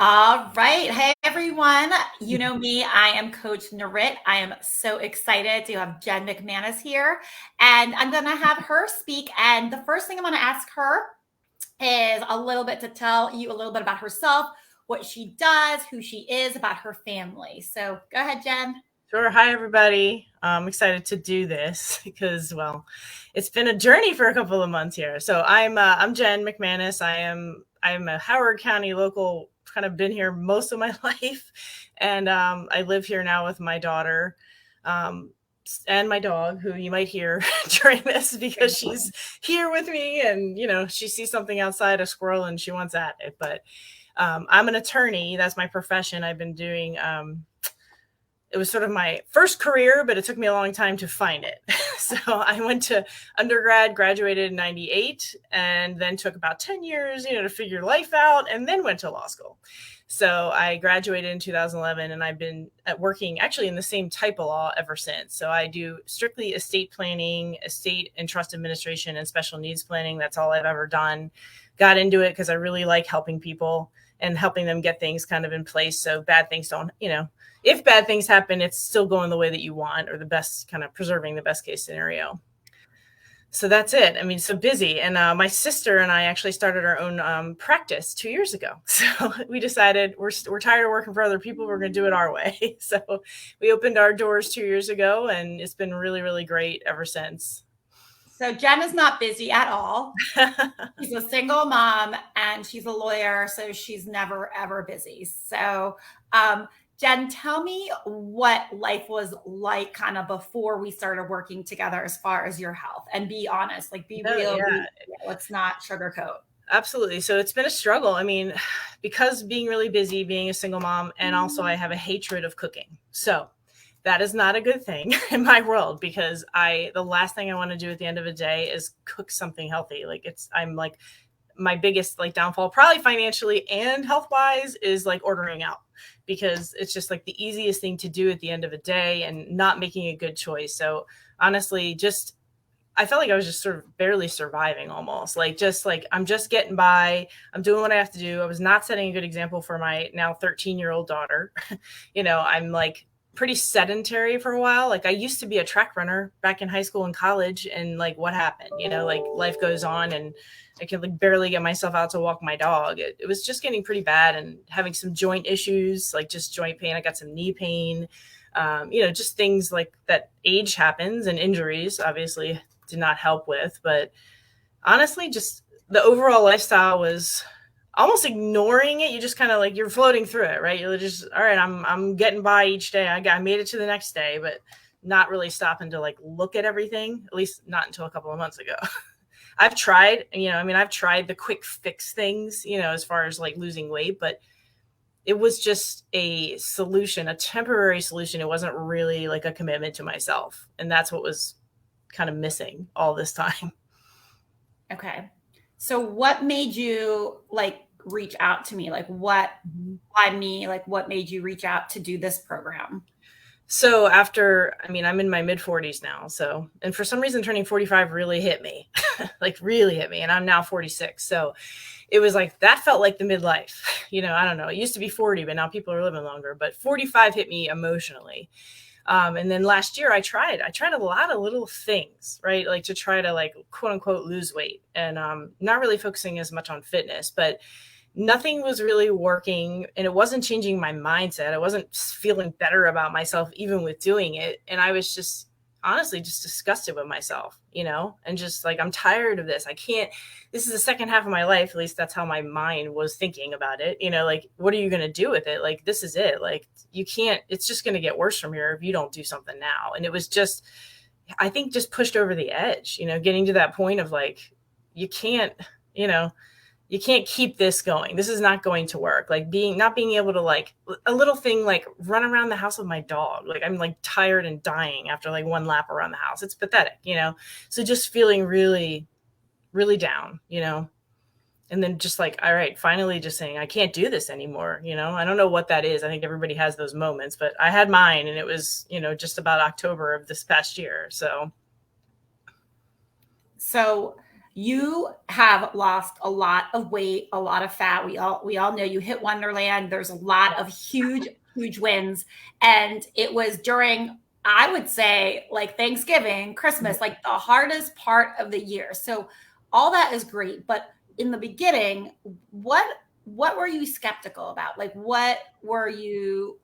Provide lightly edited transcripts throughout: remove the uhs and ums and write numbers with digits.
All right. Hey, everyone. You know me, I am Coach Nirit. I am so excited to have Jen McManus here, and I'm going to have her speak. And the first thing I'm going to ask her is a little bit to tell you a little bit about herself, what she does, who she is, about her family. So go ahead, Jen. Sure. Hi, everybody. I'm excited to do this because, well, it's been a journey for a couple of months here. So I'm Jen McManus. I'm a Howard County local. Kind of been here most of my life, and I live here now with my daughter, um, and my dog, who you might hear during this because she's here with me, and she sees something outside, a squirrel, and she wants at it. But I'm an attorney. That's my profession. I've been doing. It was sort of my first career, but it took me a long time to find it. So I went to undergrad, graduated in 98, and then took about 10 years, to figure life out, and then went to law school. So I graduated in 2011, and I've been working actually in the same type of law ever since. So I do strictly estate planning, estate and trust administration, and special needs planning. That's all I've ever done. Got into it because I really like helping people and helping them get things kind of in place so bad things don't, if bad things happen, it's still going the way that you want, or the best, kind of preserving the best case scenario. So that's it. I mean, so busy. And my sister and I actually started our own practice 2 years ago. So we decided we're tired of working for other people. We're going to do it our way. So we opened our doors 2 years ago, and it's been really, really great ever since. So Jen is not busy at all. She's a single mom and she's a lawyer, so she's never ever busy. So Jen, tell me what life was like kind of before we started working together as far as your health, and be honest, like be real. Yeah. Let's not sugarcoat. Absolutely. So it's been a struggle. I mean, because being really busy, being a single mom, and also I have a hatred of cooking. So that is not a good thing in my world, because the last thing I want to do at the end of a day is cook something healthy. I'm like, my biggest downfall, probably financially and health wise, is like ordering out, because it's just like the easiest thing to do at the end of a day and not making a good choice. So honestly, I felt like I was just sort of barely surviving, almost like I'm just getting by. I'm doing what I have to do. I was not setting a good example for my now 13-year-old daughter. I'm like pretty sedentary for a while. Like I used to be a track runner back in high school and college, and like what happened, like life goes on, and I could like barely get myself out to walk my dog. It was just getting pretty bad, and having some joint issues, like just joint pain. I got some knee pain, just things like that. Age happens, and injuries obviously did not help with. But honestly, just the overall lifestyle was almost ignoring it. You just kind of like, you're floating through it, right? You're just, all right, I'm getting by each day. I made it to the next day, but not really stopping to like look at everything, at least not until a couple of months ago. I've tried, I've tried the quick fix things, as far as like losing weight, but it was just a solution, a temporary solution. It wasn't really like a commitment to myself. And that's what was kind of missing all this time. Okay. So what made you like reach out to me? Like why me? Like what made you reach out to do this program? So I'm in my mid 40s now. So, and for some reason turning 45 really hit me, like really hit me. And I'm now 46. So it was like, that felt like the midlife, I don't know. It used to be 40, but now people are living longer, but 45 hit me emotionally. And then last year I tried a lot of little things, right? Like to try to like quote unquote lose weight, and not really focusing as much on fitness, but nothing was really working, and it wasn't changing my mindset. I wasn't feeling better about myself even with doing it. And I was just honestly just disgusted with myself, and just like, I'm tired of this. This is the second half of my life. At least that's how my mind was thinking about it. Like, what are you going to do with it? Like, this is it. Like, you can't, it's just going to get worse from here if you don't do something now. And it was just, I think, just pushed over the edge, getting to that point of like, you can't, you can't keep this going. This is not going to work. Like not being able to like a little thing, like run around the house with my dog. Like I'm like tired and dying after like one lap around the house. It's pathetic, So just feeling really, really down, and then just like, all right, finally just saying, I can't do this anymore. I don't know what that is. I think everybody has those moments, but I had mine, and it was, just about October of this past year. So you have lost a lot of weight, a lot of fat. We all know you hit Wonderland. There's a lot of huge wins, and it was during, I would say, like Thanksgiving, Christmas, like the hardest part of the year. So all that is great, but in the beginning, what were you skeptical about? Like what were you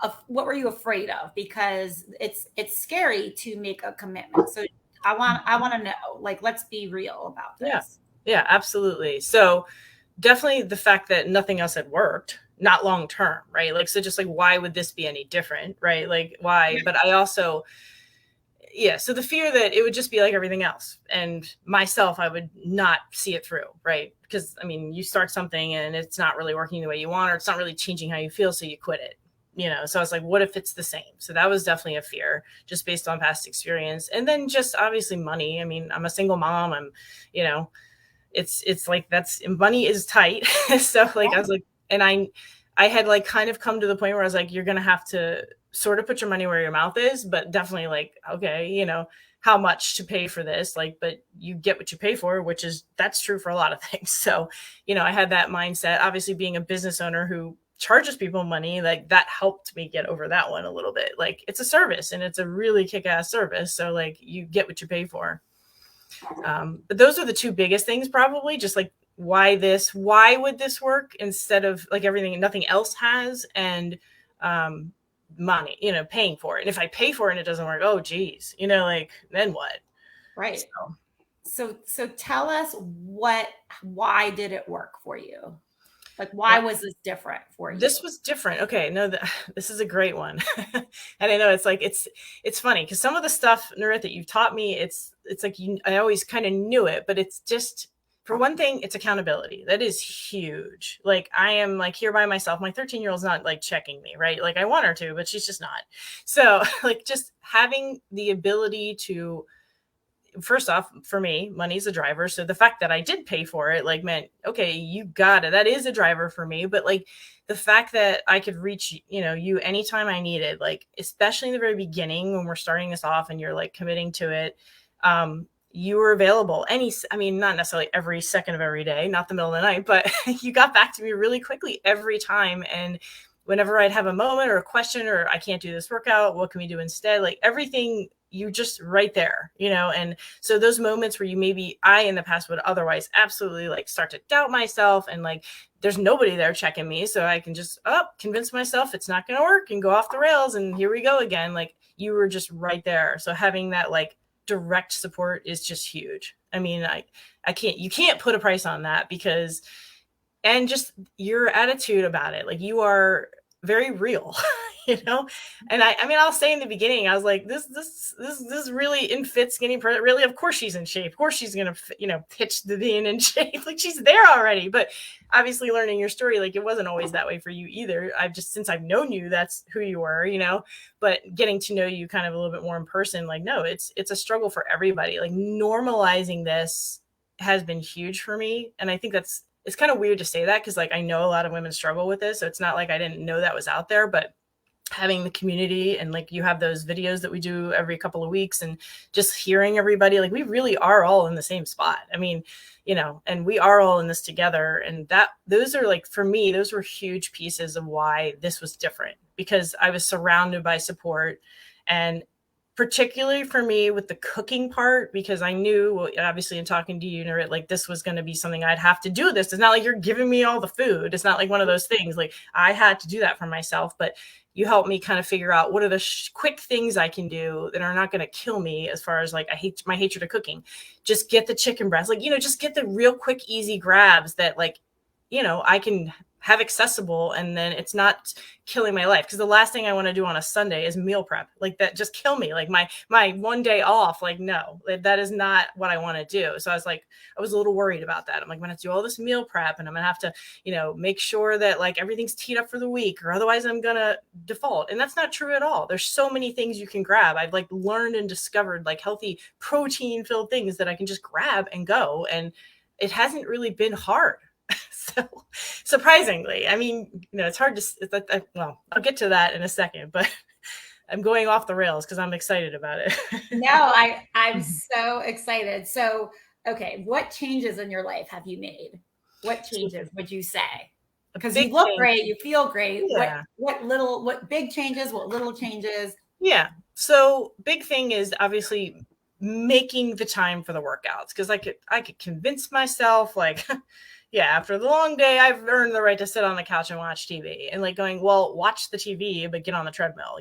afraid of? Because it's scary to make a commitment. So I want to know, like, let's be real about Yeah. this. Yeah, absolutely. So definitely the fact that nothing else had worked, not long term, right? Like, so just like, why would this be any different, right? Like, why? But I also, yeah, so the fear that it would just be like everything else. And myself, I would not see it through, right? Because, I mean, you start something and it's not really working the way you want, or it's not really changing how you feel, so you quit it. So I was like, what if it's the same? So that was definitely a fear, just based on past experience. And then just obviously money. I mean, I'm a single mom. You know, it's like, that's, money is tight. So like, I was like, and I had like kind of come to the point where I was like, you're going to have to sort of put your money where your mouth is, but definitely like, okay, how much to pay for this, like, but you get what you pay for, which is, that's true for a lot of things. So, I had that mindset, obviously being a business owner who charges people money, like that helped me get over that one a little bit. Like, it's a service and it's a really kick-ass service. So like, you get what you pay for. But those are the two biggest things, probably, just like, why would this work instead of like everything, nothing else has, and money, paying for it. And if I pay for it and it doesn't work, oh geez, like, then what? Right. So tell us, why did it work for you? Like, why was this different for you? This was different. Okay, no, this is a great one. And I know it's like, it's funny because some of the stuff, Nirit, that you've taught me, it's like, I always kind of knew it, but it's just, for one thing, it's accountability. That is huge. Like, I am like here by myself. My 13-year-old's not like checking me, right? Like, I want her to, but she's just not. So like, just having the ability to, first off, for me, money's a driver. So the fact that I did pay for it, like, meant, okay, you got it. That is a driver for me. But like, the fact that I could reach, you anytime I needed, like, especially in the very beginning when we're starting this off and you're like committing to it, you were available I mean, not necessarily every second of every day, not the middle of the night, but you got back to me really quickly every time. And whenever I'd have a moment or a question, or I can't do this workout, what can we do instead? Like, everything, you just right there, and so those moments where I in the past would otherwise absolutely like start to doubt myself, and like, there's nobody there checking me, so I can just convince myself it's not going to work and go off the rails, and here we go again. Like, you were just right there. So having that like direct support is just huge. I mean, you can't put a price on that, because, and just your attitude about it, like, you are very real. And I mean, I'll say in the beginning, I was like, this really in fit skinny person, really, of course she's in shape, of course she's gonna pitch the being in shape, like, she's there already. But obviously, learning your story, like, it wasn't always that way for you either. Since I've known you, that's who you were, but getting to know you kind of a little bit more in person, like, no, it's a struggle for everybody. Like, normalizing this has been huge for me. And I think it's kind of weird to say that, because like, I know a lot of women struggle with this, so it's not like I didn't know that was out there. But having the community, and like, you have those videos that we do every couple of weeks, and just hearing everybody, like, we really are all in the same spot. I mean, and we are all in this together. And those are, like, for me, those were huge pieces of why this was different, because I was surrounded by support. And particularly for me with the cooking part, because I knew, obviously, in talking to you, Nirit, like, this was going to be something I'd have to do. This, it's not like you're giving me all the food. It's not like one of those things. Like, I had to do that for myself. But you helped me kind of figure out what are the quick things I can do that are not going to kill me, as far as like, my hatred of cooking. Just get the chicken breast, like, just get the real quick, easy grabs that, like, I can have accessible, and then it's not killing my life. Because the last thing I want to do on a Sunday is meal prep, like, that just kill me. Like, my one day off, like, no, that is not what I want to do. So I was a little worried about that. I'm like, I'm gonna have to do all this meal prep, and I'm gonna have to make sure that like everything's teed up for the week, or otherwise I'm gonna default. And that's not true at all. There's so many things you can grab. I've like learned and discovered like healthy protein filled things that I can just grab and go, and it hasn't really been hard. So surprisingly, I mean, it's hard to, well, I'll get to that in a second, but I'm going off the rails because I'm excited about it. No, I'm so excited. So Okay, what changes in your life have you made? What So changes would you say? a Because you big look thing. great, you feel great. Yeah. What big changes, what little changes? Yeah. So big thing is obviously making the time for the workouts, because I could convince myself like yeah, after the long day I've earned the right to sit on the couch and watch TV, and like going, well, watch the TV but get on the treadmill,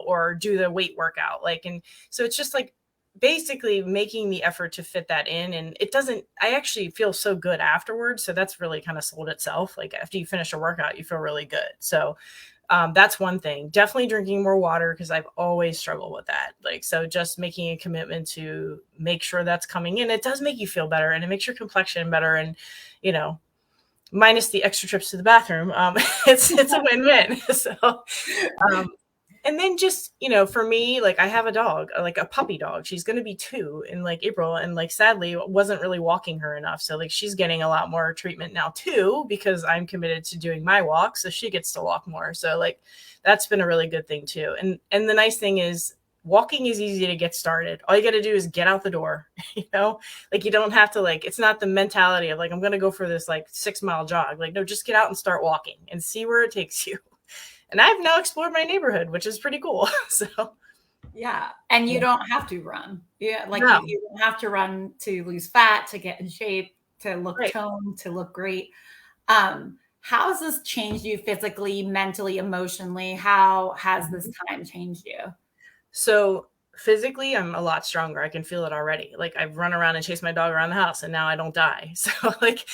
or do the weight workout, like. And so it's just like basically making the effort to fit that in, and it doesn't I actually feel so good afterwards, so that's really kind of sold itself. Like after you finish a workout you feel really good. So that's one thing. Definitely drinking more water, because I've always struggled with that. Like, so just making a commitment to make sure that's coming in. It does make you feel better, and it makes your complexion better. And, you know, minus the extra trips to the bathroom, it's a win-win. So, um, and then just, for me, like I have a dog, like a puppy dog. She's going to be 2 in like April. And like, sadly, wasn't really walking her enough. So like, she's getting a lot more treatment now too, because I'm committed to doing my walk. So she gets to walk more. So like, that's been a really good thing too. And the nice thing is walking is easy to get started. All you got to do is get out the door, like you don't have to, like, it's not the mentality of like, I'm going to go for this like 6-mile jog. Like, no, just get out and start walking and see where it takes you. And I've now explored my neighborhood, which is pretty cool. So Yeah. And you yeah. don't have to run. Yeah. Like No, you don't have to run to lose fat, to get in shape, to look right. toned, to look great. How has this changed you physically, mentally, emotionally? How has this time changed you? So physically, I'm a lot stronger. I can feel it already. Like I've run around and chased my dog around the house, and now I don't die. So like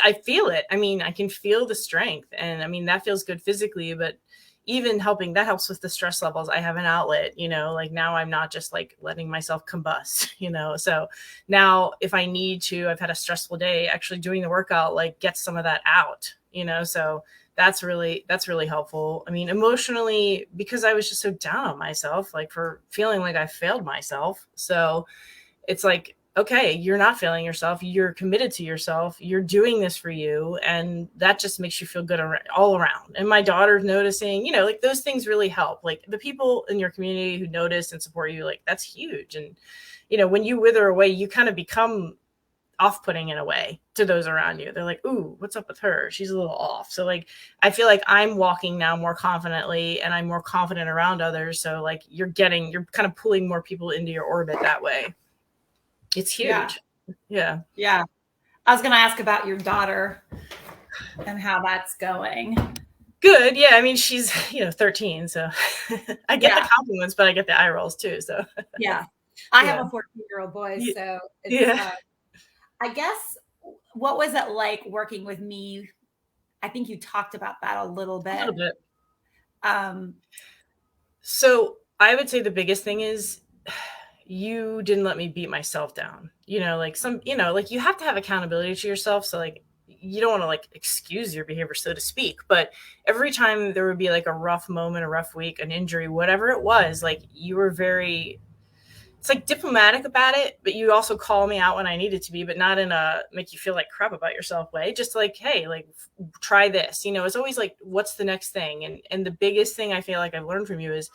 I feel it. I mean, I can feel the strength, and I mean, that feels good physically, but even that helps with the stress levels. I have an outlet, like now I'm not just like letting myself combust, so now if I need to, I've had a stressful day, actually doing the workout, like gets some of that out, so that's really helpful. I mean, emotionally, because I was just so down on myself, like for feeling like I failed myself. So it's like, okay, you're not failing yourself. You're committed to yourself. You're doing this for you. And that just makes you feel good all around. And my daughter's noticing, like those things really help. Like the people in your community who notice and support you, like that's huge. And, when you wither away, you kind of become off-putting in a way to those around you. They're like, ooh, what's up with her? She's a little off. So like, I feel like I'm walking now more confidently, and I'm more confident around others. So like you're kind of pulling more people into your orbit that way. It's Yeah. huge. Yeah. Yeah. I was going to ask about your daughter and how that's going. Good. Yeah. I mean, she's, 13. So I get the compliments, but I get the eye rolls too. So yeah. I yeah. have a 14-year-old boy. So it's, Yeah. I guess, what was it like working with me? I think you talked about that a little A bit. little bit. Um, So I would say the biggest thing is you didn't let me beat myself down. Like you have to have accountability to yourself. So like you don't want to like excuse your behavior, so to speak. But every time there would be like a rough moment, a rough week, an injury, whatever it was, like you were very, it's like diplomatic about it, but you also call me out when I needed to be, but not in a make you feel like crap about yourself way. Just like, hey, like try this. It's always like, what's the next thing? And the biggest thing I feel like I've learned from you is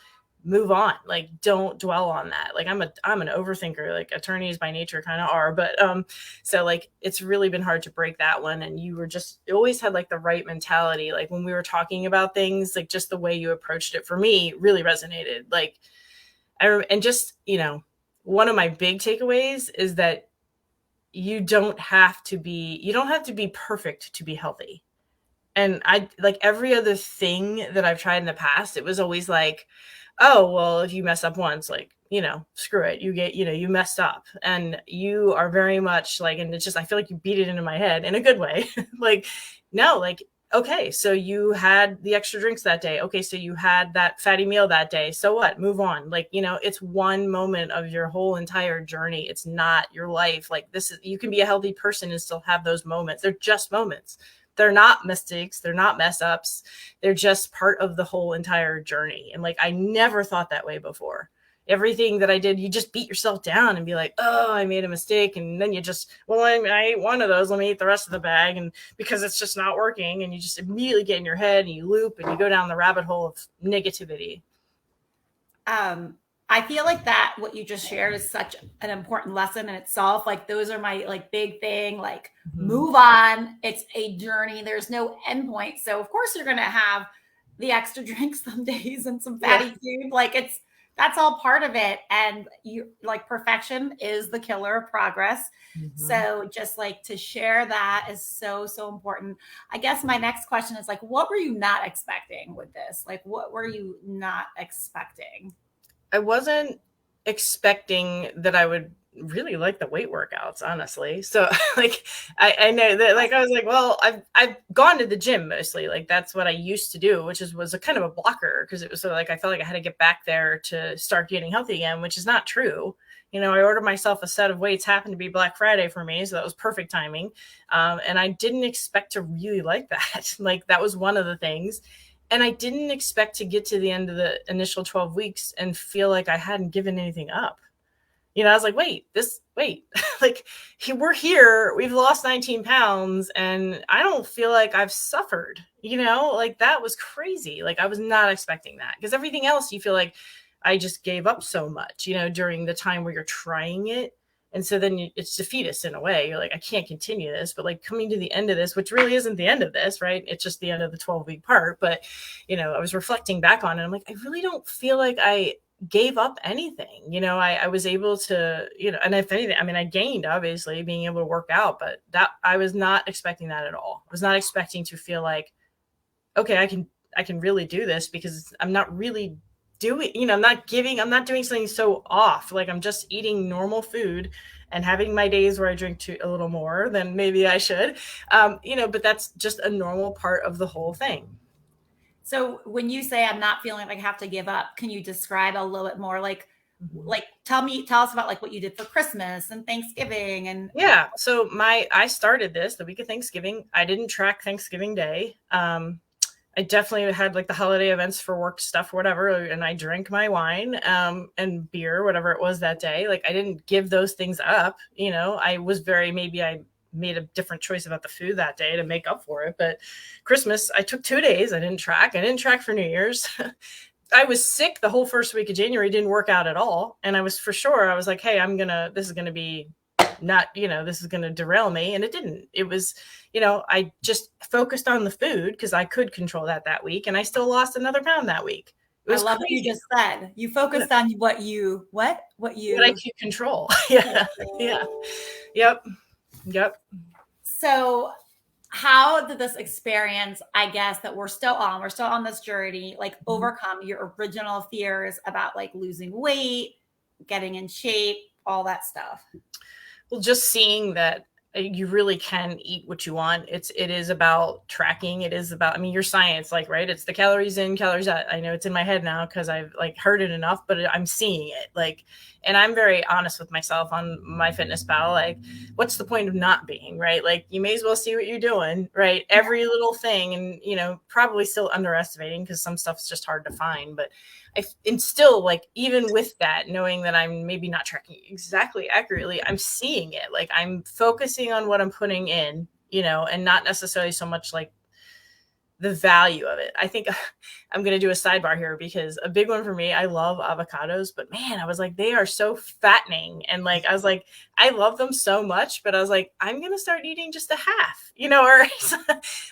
move on. Like don't dwell on that. Like I'm an overthinker. Like attorneys by nature kind of are, but so like it's really been hard to break that one. And you always had like the right mentality. Like when we were talking about things, like just the way you approached it for me really resonated. Like and just, one of my big takeaways is that you don't have to be perfect to be healthy. And I like every other thing that I've tried in the past, it was always like, oh, well, if you mess up once, like, screw it. You messed up, and you are very much like, and it's just, I feel like you beat it into my head in a good way. Like, no, like, okay, so you had the extra drinks that day. Okay, so you had that fatty meal that day. So what? Move on. Like, it's one moment of your whole entire journey. It's not your life. Like you can be a healthy person and still have those moments. They're just moments. They're not mistakes. They're not mess ups. They're just part of the whole entire journey. And like, I never thought that way before. Everything that I did, you just beat yourself down and be like, oh, I made a mistake. And then you just, well, I ate one of those. Let me eat the rest of the bag. And because it's just not working. And you just immediately get in your head and you loop and you go down the rabbit hole of negativity. I feel like that what you just shared is such an important lesson in itself. Like those are my like big thing, like Mhm. move on. It's a journey. There's no end point. So of course you're gonna have the extra drinks some days and some Yeah. fatty food. Like it's that's all part of it. And you like perfection is the killer of progress. Mhm. So just like to share that is so, so important. I guess my next question is like, what were you not expecting with this? Like, what were you not expecting? I wasn't expecting that I would really like the weight workouts, honestly. So like I know that like I was like, well, I've gone to the gym mostly. Like that's what I used to do, which was a kind of a blocker because it was sort of like I felt like I had to get back there to start getting healthy again, which is not true. I ordered myself a set of weights, happened to be Black Friday for me, so that was perfect timing. And I didn't expect to really like that. Like that was one of the things. And I didn't expect to get to the end of the initial 12 weeks and feel like I hadn't given anything up. I was like, wait, like we're here, we've lost 19 pounds, and I don't feel like I've suffered, like that was crazy. Like I was not expecting that because everything else you feel like I just gave up so much, during the time where you're trying it. And so then it's defeatist in a way. You're like, I can't continue this, but like coming to the end of this, which really isn't the end of this, right? It's just the end of the 12-week part. But, I was reflecting back on it. I'm like, I really don't feel like I gave up anything. I was able to, and if anything, I mean, I gained obviously being able to work out, but that I was not expecting that at all. I was not expecting to feel like, okay, I can really do this because I'm not really doing, I'm not doing something so off. Like I'm just eating normal food and having my days where I drink a little more than maybe I should. But that's just a normal part of the whole thing. So when you say I'm not feeling like I have to give up, can you describe a little bit more Mhm. like tell us about like what you did for Christmas and Thanksgiving and Yeah. So I started this the week of Thanksgiving. I didn't track Thanksgiving Day. I definitely had like the holiday events for work stuff, whatever, and I drank my wine and beer, whatever it was that day. Like I didn't give those things up. I was maybe I made a different choice about the food that day to make up for it. But Christmas, I took 2 days. I didn't track. I didn't track for New Year's. I was sick the whole first week of January, didn't work out at all. And I was for sure, I was like, hey, this is going to be not, this is going to derail me. And it didn't. It was, I just focused on the food because I could control that week. And I still lost another pound that week. It I was love what you crazy. just said. You focused on what What I you could control. Yeah. Yeah. Yep. Yep. so how did this experience, I guess, that we're still on this journey, like Mhm. overcome your original fears about like losing weight, getting in shape, all that stuff? Well, just seeing that you really can eat what you want. It is about tracking. It is about, I mean, your science, like, right. It's the calories in, calories out. I know it's in my head now because I've like heard it enough, but I'm seeing it like, and I'm very honest with myself on my fitness pal. Like, what's the point of not being right? Like, you may as well see what you're doing, right? Every little thing, and probably still underestimating because some stuff's just hard to find, but and still, like, even with that, knowing that I'm maybe not tracking exactly accurately, I'm seeing it. Like, I'm focusing on what I'm putting in, and not necessarily so much like the value of it. I think I'm going to do a sidebar here because a big one for me, I love avocados, but man, I was like, they are so fattening. And like, I was like, I love them so much, but I was like, I'm going to start eating just a half, or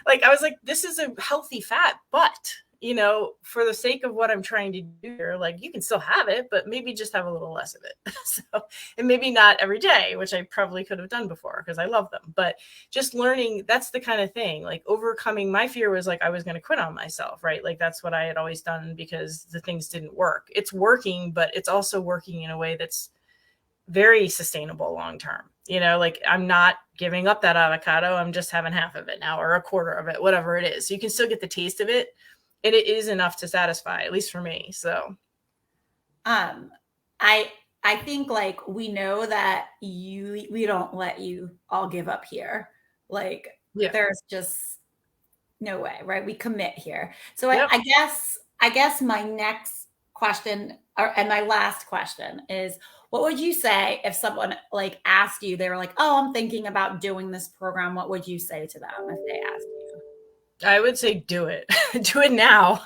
like, I was like, this is a healthy fat, but for the sake of what I'm trying to do here, like you can still have it, but maybe just have a little less of it. So, and maybe not every day, which I probably could have done before because I love them, but just learning, that's the kind of thing, like overcoming my fear was like I was going to quit on myself, right? Like that's what I had always done because the things didn't work. It's working, but it's also working in a way that's very sustainable long term. Like I'm not giving up that avocado. I'm just having half of it now or a quarter of it, whatever it is. So you can still get the taste of it. And it is enough to satisfy, at least for me. So Um, I I think like we know that we don't let you all give up here. Like yeah. there's just no way, right? We commit here. So Yep. I guess my next question and my last question is what would you say if someone like asked you, they were like, "Oh, I'm thinking about doing this program." What would you say to them if they asked you? I would say do it. Do it now.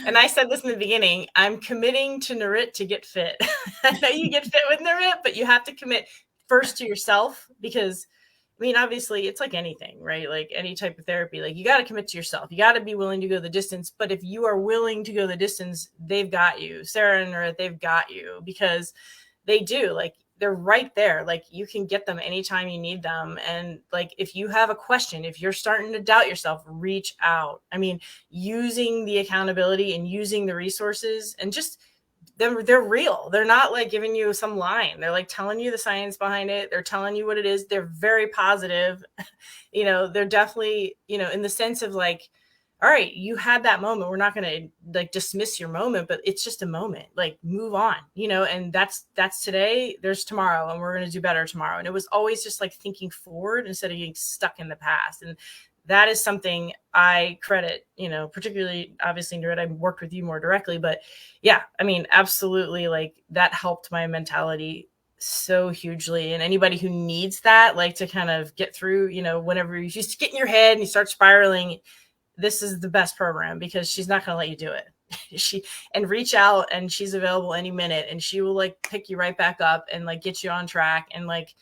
And I said this in the beginning, I'm committing to Nirit to get fit. I know you get fit with Nirit, but you have to commit first to yourself because I mean, obviously, it's like anything, right? Like any type of therapy, like you got to commit to yourself. You got to be willing to go the distance. But if you are willing to go the distance, they've got you. Sarah and Nirit, they've got you because they do. Like they're right there. Like you can get them anytime you need them. And like if you have a question, if you're starting to doubt yourself, reach out. I mean, using the accountability and using the resources and just they're real. They're not like giving you some line. They're like telling you the science behind it. They're telling you what it is. They're very positive. They're definitely, in the sense of like, all right, you had that moment. We're not going to like dismiss your moment, but it's just a moment. Like move on, and that's today. There's tomorrow, and we're going to do better tomorrow. And it was always just like thinking forward instead of getting stuck in the past. And that is something I credit, particularly obviously Nirit, I worked with you more directly, but yeah, I mean, absolutely. Like that helped my mentality so hugely. And anybody who needs that, like to kind of get through, whenever you just get in your head and you start spiraling, this is the best program because she's not going to let you do it. And reach out and she's available any minute and she will like pick you right back up and like get you on track and like,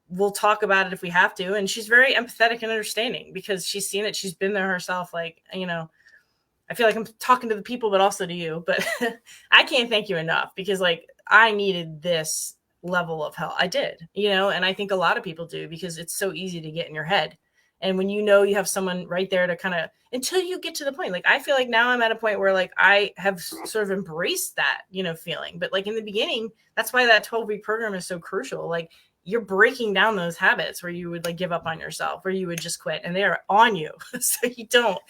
we'll talk about it if we have to. And she's very empathetic and understanding because she's seen it. She's been there herself. Like, I feel like I'm talking to the people, but also to you, but I can't thank you enough because like I needed this level of help. I did, and I think a lot of people do because it's so easy to get in your head. And when you have someone right there to kind of, until you get to the point, like I feel like now I'm at a point where like I have sort of embraced that, feeling. But like in the beginning, that's why that 12-week program is so crucial. Like you're breaking down those habits where you would like give up on yourself, where you would just quit and they are on you. So you don't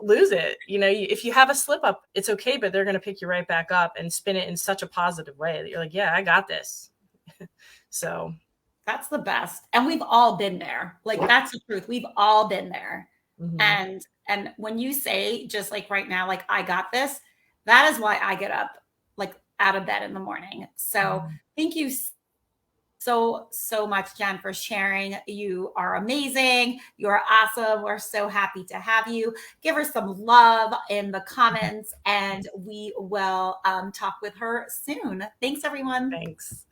lose it. If you have a slip up, it's okay, but they're going to pick you right back up and spin it in such a positive way that you're like, yeah, I got this. So that's the best. And we've all been there. Like that's the truth. We've all been there. Mm-hmm. And when you say just like right now, like I got this, that is why I get up like out of bed in the morning. So thank you so much, Jen, for sharing. You are amazing. You're awesome. We're so happy to have you. Give her some love in the comments and we will talk with her soon. Thanks, everyone. Thanks.